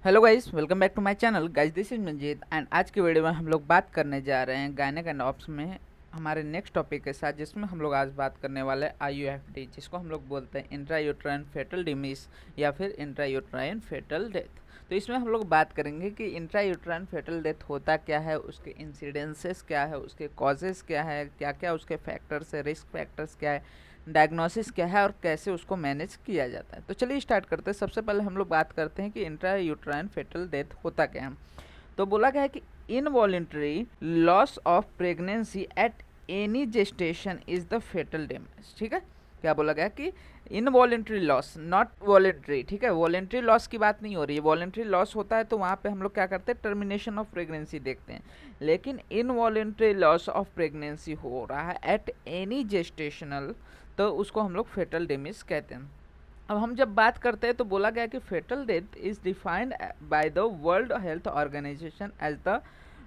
Hello guys, welcome back to my channel. Guys, this is Manjeet and आज की video में हम लोग बात करने जा रहे हैं गायनेक एंड ऑप्स में हमारे नेक्स्ट टॉपिक के साथ, जिसमें हम लोग आज बात करने वाले IUFD, जिसको हम लोग बोलते हैं इंट्रायूट्राइन फेटल डिमिस या फिर इंट्रायूट्राइन फेटल डेथ। तो इसमें हम लोग बात करेंगे कि इंट्रायूट्राइन फेटल डेथ होता क्या है, उसके इंसिडेंसेस क्या है, उसके कॉजेज़ क्या है, क्या क्या उसके फैक्टर्स है, रिस्क फैक्टर्स क्या है, डायग्नोसिस क्या है और कैसे उसको मैनेज किया जाता है। तो चलिए स्टार्ट करते हैं। सबसे पहले हम लोग बात करते हैं कि इंट्रा यूट्राइन फेटल डेथ होता क्या है। तो बोला गया है कि involuntary loss of pregnancy at any gestation is the fetal damage. ठीक है, क्या बोला गया कि इनवॉलेंट्री लॉस, नॉट वॉलेंट्री। ठीक है, वॉलेंट्री लॉस की बात नहीं हो रही है। वॉलेंट्री लॉस होता है तो वहाँ पे हम लोग क्या करते हैं, टर्मिनेशन ऑफ प्रेगनेंसी देखते हैं। लेकिन इनवॉलेंट्री लॉस ऑफ प्रेगनेंसी हो रहा है एट एनी जेस्टेशनल, तो उसको हम लोग फेटल डेमेज कहते हैं। अब हम जब बात करते हैं तो बोला गया कि fetal death is defined by the World Health Organization as the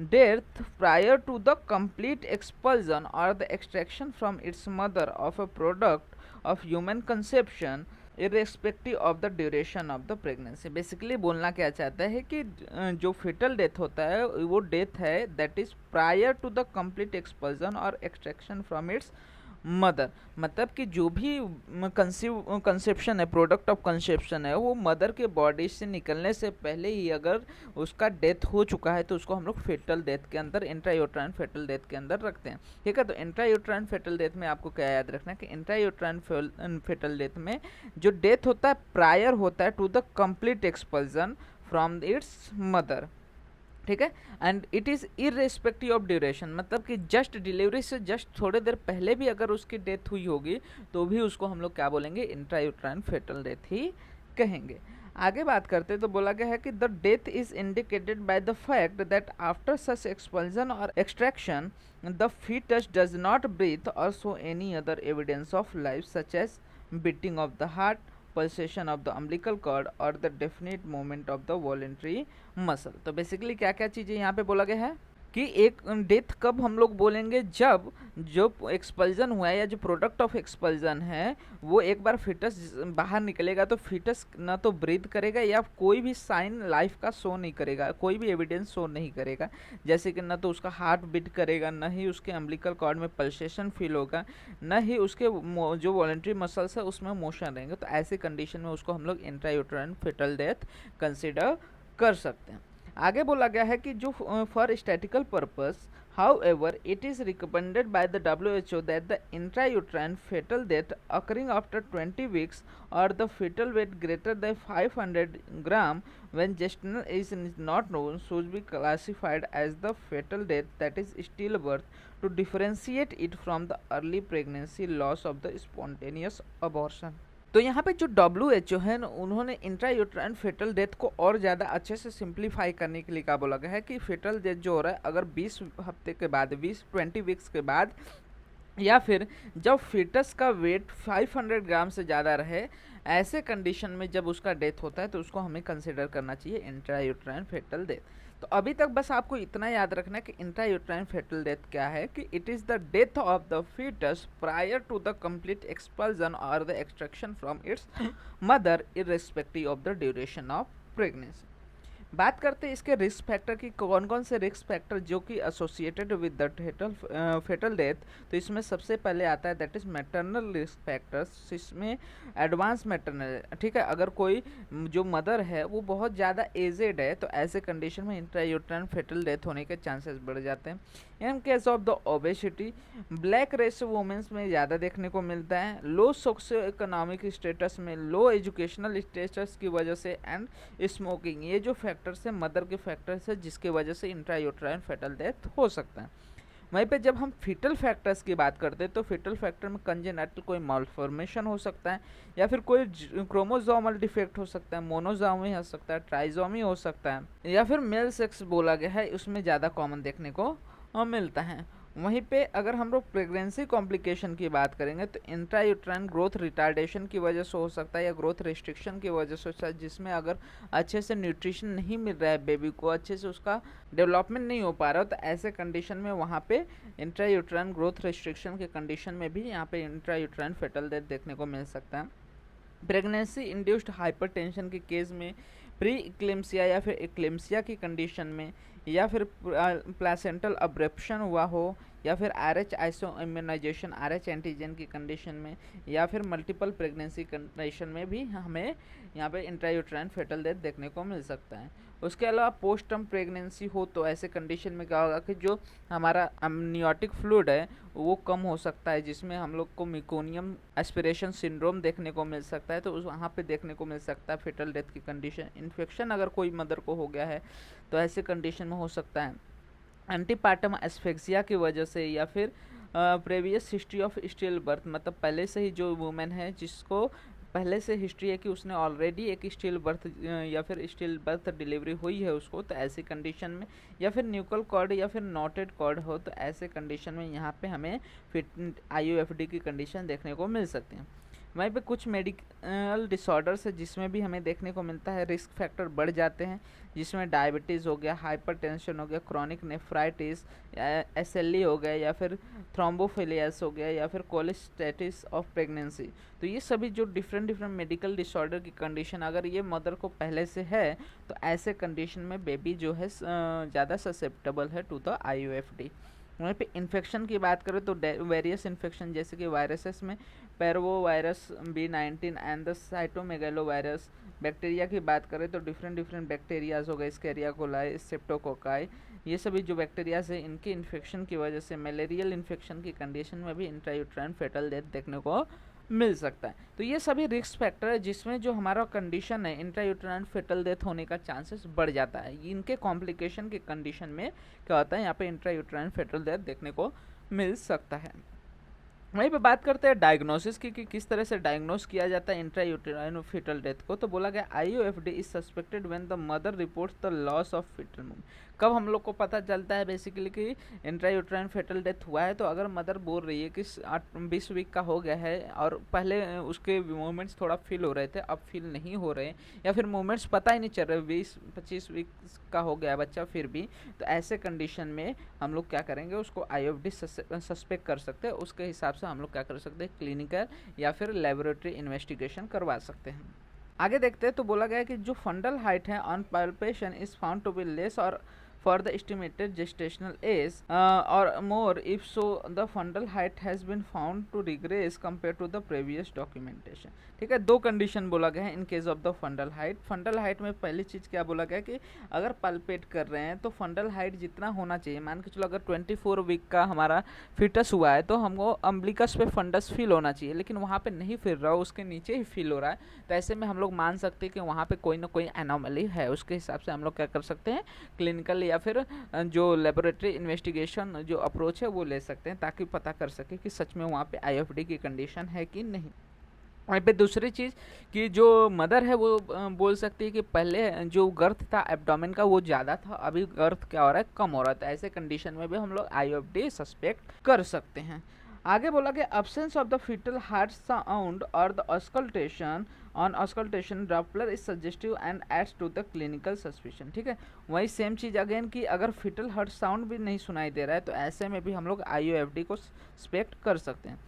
death prior to the complete expulsion or the extraction from its mother of a product of human conception irrespective of the duration of the pregnancy। Basically बोलना क्या चाहता है कि जो फेटल death होता है वो death है that is prior to the complete expulsion और extraction from its मदर। मतलब कि जो भी कंसेप्शन है, प्रोडक्ट ऑफ कंसेप्शन है, वो मदर के बॉडी से निकलने से पहले ही अगर उसका डेथ हो चुका है तो उसको हम लोग फेटल डेथ के अंदर, इंट्रायूट्राइन फेटल डेथ के अंदर रखते हैं। ठीक है, तो इंट्रायूट्राइन फेटल डेथ में आपको क्या याद रखना है कि इंट्रायूट्राइन फेटल डेथ में जो डेथ होता है प्रायर होता है to the complete expulsion from its mother. ठीक है, and it is irrespective of duration. मतलब कि जस्ट डिलीवरी से जस्ट थोड़े देर पहले भी अगर उसकी डेथ हुई होगी तो भी उसको हम लोग क्या बोलेंगे, इंट्रायूट्राइन फेटल डेथ ही कहेंगे। आगे बात करते तो बोला गया है कि the death is indicated by the fact that after such expulsion और extraction the foetus does not breathe और show any other evidence of life such as beating of the heart, pulsation of the umbilical cord or the definite movement of the voluntary muscle। तो basically क्या क्या चीज़ें यहाँ पे बोला गया है कि एक डेथ कब हम लोग बोलेंगे, जब जो एक्सपल्जन हुआ है या जो प्रोडक्ट ऑफ एक्सपल्जन है वो एक बार फिटस बाहर निकलेगा तो फिटस ना तो ब्रीथ करेगा या कोई भी साइन लाइफ का शो नहीं करेगा, कोई भी एविडेंस शो नहीं करेगा। जैसे कि ना तो उसका हार्ट बीट करेगा, ना ही उसके अम्बिलिकल कॉर्ड में पल्सेशन फील होगा, न ही उसके जो वॉलंटरी मसल्स है उसमें मोशन रहेंगे। तो ऐसे कंडीशन में उसको हम लोग इंट्रायूट्राइन फेटल डेथ कंसिडर कर सकते हैं। आगे बोला गया है कि जो for statistical purpose however it is recommended by the WHO that the intrauterine fetal death occurring after 20 weeks or the fetal weight greater than 500 gram when gestational age is not known should be classified as the fetal death, that is stillbirth, to differentiate it from the early pregnancy loss of the spontaneous abortion। तो यहाँ पे जो WHO है ना, उन्होंने intrauterine fetal death को और ज़्यादा अच्छे से सिंप्लीफाई करने के लिए क्या बोला गया है कि फेटल डेथ जो हो रहा है अगर 20 हफ्ते के बाद, 20 वीक्स के बाद, या फिर जब फीटस का वेट 500 ग्राम से ज़्यादा रहे, ऐसे कंडीशन में जब उसका डेथ होता है तो उसको हमें कंसिडर करना चाहिए इंट्रायूट्राइन फेटल डेथ। तो अभी तक बस आपको इतना याद रखना है कि इंट्रायूट्राइन फेटल डेथ क्या है, कि it is the death of the foetus prior to the complete expulsion और the extraction from its mother irrespective of the duration of pregnancy. बात करते हैं इसके रिस्क फैक्टर की, कौन कौन से रिस्क फैक्टर जो कि एसोसिएटेड विद द फेटल डेथ। तो इसमें सबसे पहले आता है that is maternal risk factors. इसमें एडवांस मैटरनल, ठीक है, अगर कोई जो मदर है वो बहुत ज़्यादा एजेड है तो ऐसे कंडीशन में इंट्रायूट्राइन फेटल डेथ होने के चांसेस बढ़ जाते हैं। In case of the obesity, black race womens में ज़्यादा देखने को मिलता है। लो सोशियो इकोनॉमिक स्टेटस में, लो एजुकेशनल स्टेटस की वजह से, एंड स्मोकिंग, ये जो फैक्टर्स है मदर के फैक्टर्स है जिसकी वजह से इंट्रायूट्राइन फेटल डेथ हो सकता है। वहीं पे जब हम फीटल फैक्टर्स की बात करते हैं तो फीटल फैक्टर में कंजेनिटल कोई मालफॉर्मेशन हो सकता है, या फिर कोई क्रोमोसोमल डिफेक्ट हो सकता है, मोनोजोमी हो सकता है, ट्राइजोमी हो सकता है, या फिर मेल सेक्स बोला गया है उसमें ज़्यादा कॉमन देखने को मिलता है। वहीं पे अगर हम लोग प्रेगनेंसी कॉम्प्लिकेशन की बात करेंगे तो इंट्रायूट्राइन ग्रोथ रिटार्डेशन की वजह से हो सकता है या ग्रोथ रिस्ट्रिक्शन की वजह से हो सकता है, जिसमें अगर अच्छे से न्यूट्रिशन नहीं मिल रहा है बेबी को, अच्छे से उसका डेवलपमेंट नहीं हो पा रहा, तो ऐसे कंडीशन में वहाँ पे इंट्रायूट्राइन ग्रोथ रिस्ट्रिक्शन के कंडीशन में भी यहाँ पे इंट्रायूट्राइन फेटल डेथ देखने को मिल सकता है। प्रेगनेंसी इंड्यूस्ड हाइपरटेंशन के केस में प्री इक्लेम्सिया या फिर इक्लेम्सिया की कंडीशन में, या फिर प्लासेंटल अब्रप्शन हुआ हो, या फिर RH iso immunisation RH antigen की कंडीशन में, या फिर मल्टीपल प्रेगनेंसी कंडीशन में भी हमें यहाँ पे इंट्रायूट्राइन फेटल डेथ देखने को मिल सकता है। उसके अलावा पोस्ट टर्म प्रेगनेंसी हो तो ऐसे कंडीशन में क्या होगा कि जो हमारा अमनियोटिक फ्लूइड है वो कम हो सकता है, जिसमें हम लोग को मिकोनियम एस्पिरेशन सिंड्रोम देखने को मिल सकता है, तो उस वहाँ पे देखने को मिल सकता है फेटल डेथ की कंडीशन। इन्फेक्शन अगर कोई मदर को हो गया है तो ऐसे कंडीशन में हो सकता है। एंटीपार्टम एस्फेक्सिया की वजह से, या फिर previous history of still birth, मतलब पहले से ही जो वुमेन है जिसको पहले से हिस्ट्री है कि उसने ऑलरेडी एक स्टिल बर्थ या फिर स्टिल बर्थ डिलीवरी हुई है उसको, तो ऐसी कंडीशन में, या फिर न्यूकल कॉर्ड या फिर नॉटेड कॉर्ड हो, तो ऐसे कंडीशन में यहाँ पे हमें फिट IUFD की कंडीशन देखने को मिल सकती है। वहीं पे कुछ मेडिकल डिसऑर्डर्स है जिसमें भी हमें देखने को मिलता है रिस्क फैक्टर बढ़ जाते हैं, जिसमें डायबिटीज़ हो गया, हाइपरटेंशन हो गया, क्रॉनिक नेफ्राइटिस, SLE हो गया, या फिर थ्रोम्बोफिलियास हो गया, या फिर कोलेस्टेटिस ऑफ प्रेगनेंसी। तो ये सभी जो डिफरेंट मेडिकल डिसऑर्डर की कंडीशन अगर ये मदर को पहले से है तो ऐसे कंडीशन में बेबी जो है ज़्यादा ससेप्टेबल है टू द IUFD। वहीं पे इन्फेक्शन की बात करें तो वेरियस इन्फेक्शन जैसे कि वायरसेस में parvo virus B19 and the cytomegalo virus. Bacteria की बात करें तो डिफरेंट बैक्टीरियाज हो गए, स्कैरिया कोलाई, स्ट्रेप्टोकोकाई, ये सभी जो बैक्टीरियाज है इनके इन्फेक्शन की वजह से मलेरियल इन्फेक्शन की कंडीशन में भी इंट्रायूट्राइन फेटल डेथ देखने को मिल सकता है। तो ये सभी रिस्क फैक्टर है जिसमें जो हमारा कंडीशन है इंट्रायूट्राइन फेटल डेथ होने का चांसेस बढ़ जाता है। इनके कॉम्प्लिकेशन के कंडीशन में क्या होता है, यहाँ पे इंट्रायूट्राइन फेटल डेथ देखने को मिल सकता है। वहीं पे बात करते हैं डायग्नोसिस की कि किस तरह से डायग्नोस किया जाता है इंट्रायूटेराइन फेटल डेथ को। तो बोला गया IUFD is suspected when the mother reports the loss of fetal movement. कब हम लोग को पता चलता है बेसिकली कि इंट्रायूटेराइन फेटल डेथ हुआ है, तो अगर मदर बोल रही है कि 20 वीक का हो गया है और पहले उसके मूवमेंट्स थोड़ा फील हो रहे थे, अब फील नहीं हो रहे, या फिर मूवमेंट्स पता ही नहीं चल रहे, 20-25 वीक का हो गया बच्चा फिर भी, तो ऐसे कंडीशन में हम लोग क्या करेंगे, उसको IUFD सस्पेक्ट कर सकते हैं। उसके हिसाब से हम लोग क्या कर सकते हैं, क्लिनिकल या फिर लेबोरेटरी इन्वेस्टिगेशन करवा सकते हैं। आगे देखते हैं तो बोला गया है कि जो फंडल हाइट है on palpation is found to be less और for the estimated gestational age or more, if so the fundal height has been found to regress compared to the previous documentation। ठीक है, दो condition बोला गया है इन case of the fundal height. Fundal height में पहली चीज़ क्या बोला गया है कि अगर पल्पेट कर रहे हैं तो फंडल हाइट जितना होना चाहिए, मान के चलो अगर 24 वीक का हमारा फिटस हुआ है तो हमको अम्बिलिकस पे फंडस फील होना चाहिए, लेकिन वहाँ पे नहीं फिर रहा, उसके नीचे ही फील हो रहा है, तो ऐसे में हम लोग मान सकते हैं कि वहाँ पे कोई ना कोई एनोमली है। उसके हिसाब से हम लोग क्या कर सकते हैं, क्लिनिकल या फिर जो लेबोरेटरी इन्वेस्टिगेशन जो अप्रोच है वो ले सकते हैं, ताकि पता कर सके कि सच में वहाँ पे IUFD की कंडीशन है कि नहीं। वहीं पे दूसरी चीज़ कि जो मदर है वो बोल सकती है कि पहले जो गर्थ था एब्डोमेन का वो ज़्यादा था, अभी गर्थ क्या हो रहा है, कम हो रहा था। ऐसे कंडीशन में भी हम लोग IUFD सस्पेक्ट कर सकते हैं। आगे बोला कि absence of the foetal heart sound और the auscultation on auscultation Doppler is suggestive and aids to the clinical suspicion. ठीक है, वही सेम चीज़ अगेन कि अगर फीटल हार्ट साउंड भी नहीं सुनाई दे रहा है तो ऐसे में भी हम लोग IUFD को सस्पेक्ट कर सकते हैं।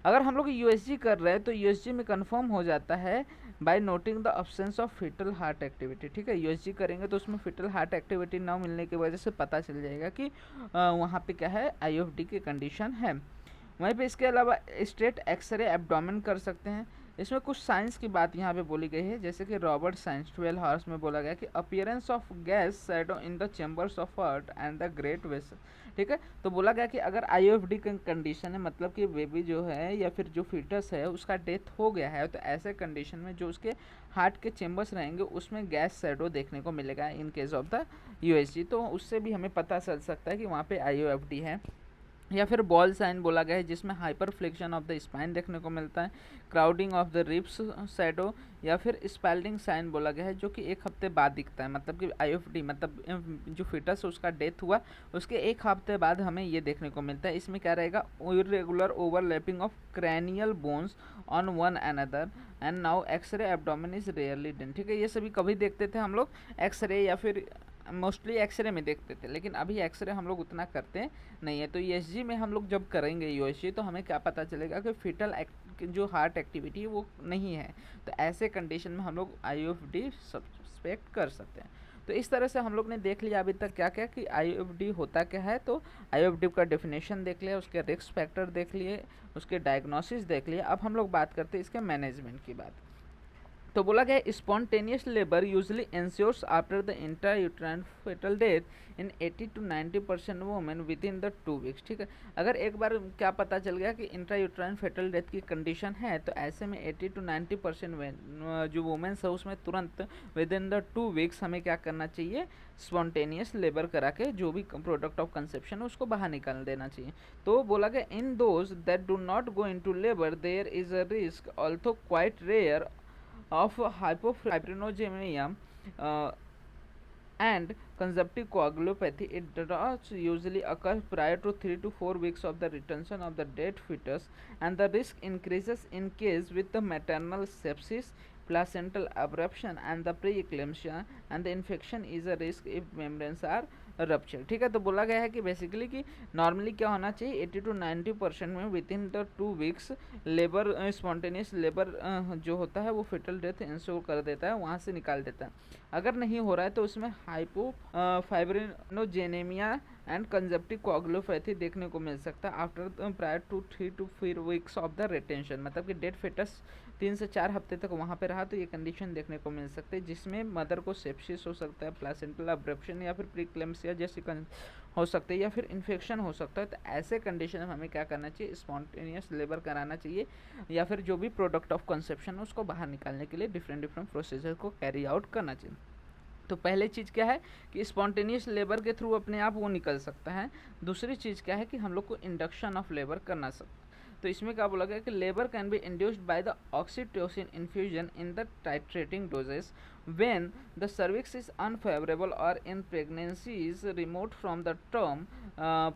अगर हम लोग USG कर रहे हैं तो USG में कंफर्म हो जाता है by noting the absence of fetal heart activity. ठीक है, USG करेंगे तो उसमें फीटल हार्ट एक्टिविटी ना मिलने की वजह से पता चल जाएगा कि वहाँ पे क्या है, IUFD की कंडीशन है। वहीं पे इसके अलावा स्ट्रेट एक्सरे एब्डोमेन कर सकते हैं। इसमें कुछ साइंस की बात यहाँ पे बोली गई है, जैसे कि रॉबर्ट साइंस 12 हावर्स में बोला गया कि appearance of gas shadow in the chambers of heart and the great vessel. ठीक है, तो बोला गया कि अगर IUFD की कंडीशन है, मतलब कि बेबी जो है या फिर जो फीटस है उसका डेथ हो गया है, तो ऐसे कंडीशन में जो उसके हार्ट के चेम्बर्स रहेंगे उसमें गैस शैडो देखने को मिलेगा इन केस ऑफ द USG। तो उससे भी हमें पता चल सकता है कि वहाँ पे IUFD है। या फिर बॉल साइन बोला गया है जिसमें hyper flexion of the spine देखने को मिलता है, crowding of the ribs shadow, या फिर स्पेल्डिंग साइन बोला गया है जो कि 1 हफ्ते बाद दिखता है। मतलब कि IUFD मतलब जो फिटस उसका डेथ हुआ उसके 1 हफ्ते बाद हमें ये देखने को मिलता है। इसमें क्या रहेगा, irregular overlapping of cranial bones on one another and now X-ray abdomen is rarely done. ठीक है, ये सभी कभी देखते थे हम लोग, एक्सरे या फिर मोस्टली एक्सरे में देखते थे, लेकिन अभी एक्सरे हम लोग उतना करते नहीं है। तो ESG में हम लोग जब करेंगे USG तो हमें क्या पता चलेगा कि फीटल जो हार्ट एक्टिविटी वो नहीं है, तो ऐसे कंडीशन में हम लोग IUFD एक्सपेक्ट कर सकते हैं। तो इस तरह से हम लोग ने देख लिया अभी तक क्या क्या कि आईओएफडी होता क्या है। तो आईओएफडी का डेफिनेशन देख लिया, उसके रिस्क फैक्टर देख लिए, उसके डायग्नोसिस देख लिया। अब हम लोग बात करते हैं इसके मैनेजमेंट की बात। तो बोला गया spontaneous labour usually ensures after the intrauterine fetal death in 80 to 90% women within the 2 weeks. ठीक है, अगर एक बार क्या पता चल गया कि इंट्रायूट्राइन फेटल डेथ की कंडीशन है तो ऐसे में 80 to 90% जो वुमेन्स है उसमें तुरंत विद इन द 2 वीक्स हमें क्या करना चाहिए, स्पॉन्टेनियस लेबर करा के जो भी प्रोडक्ट ऑफ कंसेप्शन है उसको बाहर निकाल देना चाहिए। तो बोला गया in those that do not go into labour there is a risk also quite rare of hypofibrinogemia and consumptive coagulopathy. It does usually occur prior to 3 to 4 weeks of the retention of the dead fetus, and the risk increases in case with the maternal sepsis, placental abruption and the preeclampsia, and the infection is a risk if membranes are rupture. ठीक है, तो बोला गया है कि basically कि normally क्या होना चाहिए 80 to 90% में with in the 2 weeks labour spontaneous labour जो होता है वो फेटल डेथ इंश्योर कर देता है, वहाँ से निकाल देता है। अगर नहीं हो रहा है तो उसमें हाइपोफाइब्रिनोजेनेमिया एंड कंजप्टिव कोगुलोपैथी देखने को मिल सकता है after prior to 3 to 4 weeks of the retention. मतलब कि डेड फेटस 3 से 4 हफ्ते तक वहाँ पे रहा तो ये कंडीशन देखने को मिल सकती है, जिसमें मदर को सेप्सिस हो सकता है, प्लासेंटल अब्रप्शन या फिर प्रीक्लेम्सिया जैसी हो सकती है, या फिर इन्फेक्शन हो सकता है। तो ऐसे कंडीशन में हमें क्या करना चाहिए, स्पॉन्टेनियस लेबर कराना चाहिए, या फिर जो भी प्रोडक्ट ऑफ कंसेप्शन है उसको बाहर निकालने के लिए डिफरेंट प्रोसीजर को कैरी आउट करना चाहिए। तो पहले चीज़ क्या है कि स्पॉन्टेनियस लेबर के थ्रू अपने आप वो निकल सकता है। दूसरी चीज़ क्या है कि हम लोग को इंडक्शन ऑफ लेबर करना सकता है। तो इसमें क्या बोला गया कि labour can be induced by the oxytocin infusion in the titrating doses when the cervix is unfavorable or in pregnancies removed from the term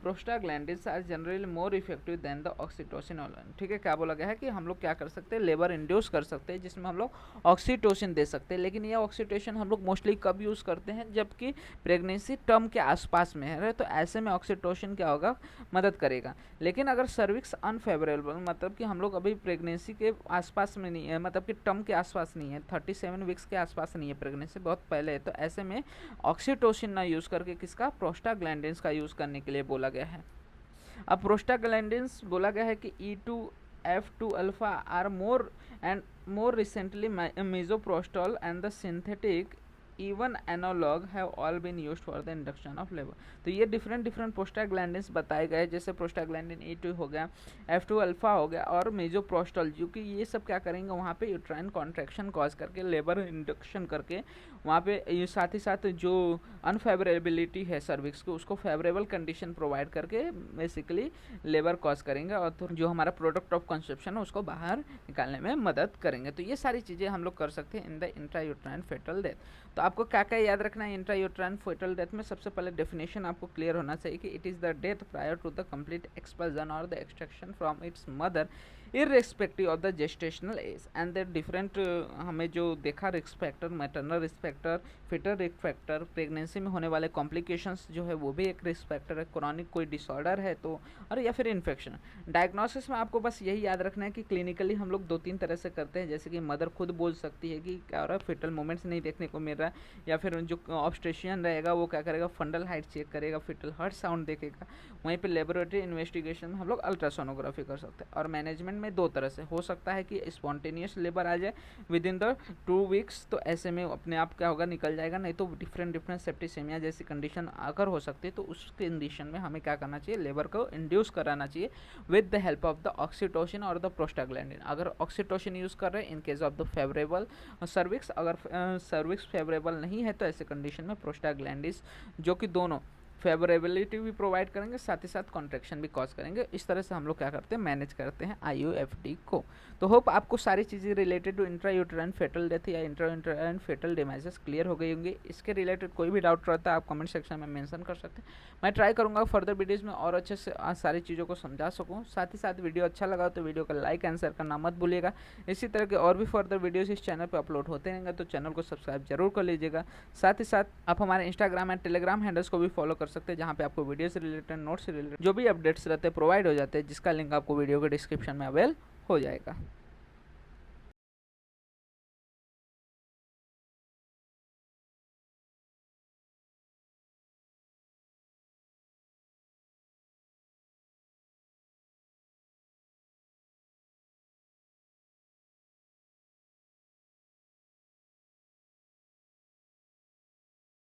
prostaglandins are generally more effective than the oxytocin alone। ठीक है, क्या बोला गया है कि हम लोग क्या कर सकते हैं, लेबर इंड्यूस कर सकते हैं जिसमें हम लोग ऑक्सीटोसिन दे सकते हैं। लेकिन यह ऑक्सीटोसिन हम लोग मोस्टली कब यूज़ करते हैं, जबकि प्रेगनेंसी टर्म के आसपास में है, तो ऐसे में ऑक्सीटोसिन क्या होगा, मदद करेगा। लेकिन अगर सर्विक्स अनफेवरेबल मतलब कि हम लोग अभी प्रेगनेंसी के आसपास में नहीं है, मतलब कि टर्म के आसपास नहीं है, 37 वीक्स के आसपास नहीं है, प्रेगनेंसी बहुत पहले है, तो ऐसे में ऑक्सीटोसिन ना यूज़ करके किसका, प्रोस्टाग्लैंडिन्स का यूज़ करने के लिए बोला गया है। अब प्रोस्टाग्लैंडिन्स बोला गया है कि E2 F2 alpha are more and more recently misoprostol and the synthetic even analog have all been used for the induction of labor। तो ये डिफरेंट प्रोस्टाग्लैंडिन्स बताए गए, जैसे प्रोस्टाग्लैंडिन E2 हो गया, F2 अल्फा हो गया और मेजोप्रोस्टॉल, जो कि ये सब क्या करेंगे, वहाँ पे यूट्राइन कॉन्ट्रैक्शन कॉज करके लेबर इंडक्शन करके वहाँ पे साथ ही साथ जो अनफेवरेबिलिटी है सर्विक्स को उसको फेवरेबल कंडीशन प्रोवाइड करके बेसिकली लेबर कॉज करेंगे और तो जो हमारा प्रोडक्ट ऑफ कंसेप्शन है उसको बाहर निकालने में मदद करेंगे। तो ये सारी चीज़ें हम लोग कर सकते हैं in the intrauterine fetal death. तो आपको क्या क्या याद रखना है इंट्रायूट्राइन फेटल डेथ में, सबसे पहले डेफिनेशन आपको क्लियर होना चाहिए कि it is the death prior to the complete expulsion और the extraction from its mother irrespective of the gestational age and the different हमें जो देखा risk factor, maternal risk factor, foetal risk factor, pregnancy में होने वाले complications जो है वो भी एक रिस्क फैक्टर है, क्रॉनिक कोई डिसऑर्डर है तो, और या फिर इन्फेक्शन। डायग्नोसिस में आपको बस यही याद रखना है कि क्लिनिकली हम लोग 2-3 तरह से करते हैं, जैसे कि मदर खुद बोल सकती है कि क्या हो रहा है, फिटल मोमेंट्स नहीं देखने को मिल रहा है, या फिर जो ऑब्स्टेट्रिशियन रहेगा वो क्या करेगा, फंडल हाइट चेक करेगा, फिटल हार्ट साउंड देखेगा। वहीं पे लेबोरेटरी इन्वेस्टिगेशन में हम लोग अल्ट्रासोनोग्राफी कर सकते हैं। और मैनेजमेंट में 2 तरह से हो सकता है कि स्पॉन्टेनियस लेबर आ जाए विद इन द 2 वीक्स, तो ऐसे में अपने आप क्या होगा, निकल जाएगा, नहीं तो डिफरेंट सेप्टिसेमिया जैसी कंडीशन अगर हो सकती है तो उस कंडीशन में हमें क्या करना चाहिए, लेबर को इंड्यूस कराना चाहिए with the help of the oxytocin और द प्रोस्टाग्लैंडिन। अगर ऑक्सीटोसिन यूज़ कर रहे हैं in case of the favourable cervix, अगर सर्विक्स फेवरेबल नहीं है तो ऐसे कंडीशन में प्रोस्टाग्लैंडिस जो कि दोनों फेवरेबिलिटी भी प्रोवाइड करेंगे साथ ही साथ कॉन्ट्रैक्शन भी कॉज करेंगे। इस तरह से हम लोग क्या करते हैं, मैनेज करते हैं IUFD को। तो होप आपको सारी चीज़ें related to intrauterine fetal death या इंट्रायूट्राइन फेटल डेमेजेस क्लियर हो गई होंगी। इसके रिलेटेड कोई भी डाउट रहता है आप कमेंट सेक्शन में मेंशन कर सकते हैं। मैं ट्राई करूँगा फर्दर वीडियोज़ में और अच्छे से सारी चीज़ों को समझा सकूँ। साथ ही साथ वीडियो अच्छा लगा तो वीडियो का लाइक एंड शेयर करना मत भूलिएगा। इसी तरह के और भी फर्दर वीडियोज़ इस चैनल पर अपलोड होते रहेंगे, तो चैनल को सब्सक्राइब जरूर कर लीजिएगा। साथ ही साथ आप हमारे इंस्टाग्राम एंड टेलीग्राम हैंडल्स को भी फॉलो कर सकते हैं, जहाँ पे आपको वीडियो से रिलेटेड, नोट्स से रिलेटेड जो भी अपडेट्स रहते हैं प्रोवाइड हो जाते हैं, जिसका लिंक आपको वीडियो के डिस्क्रिप्शन में अवेल हो जाएगा।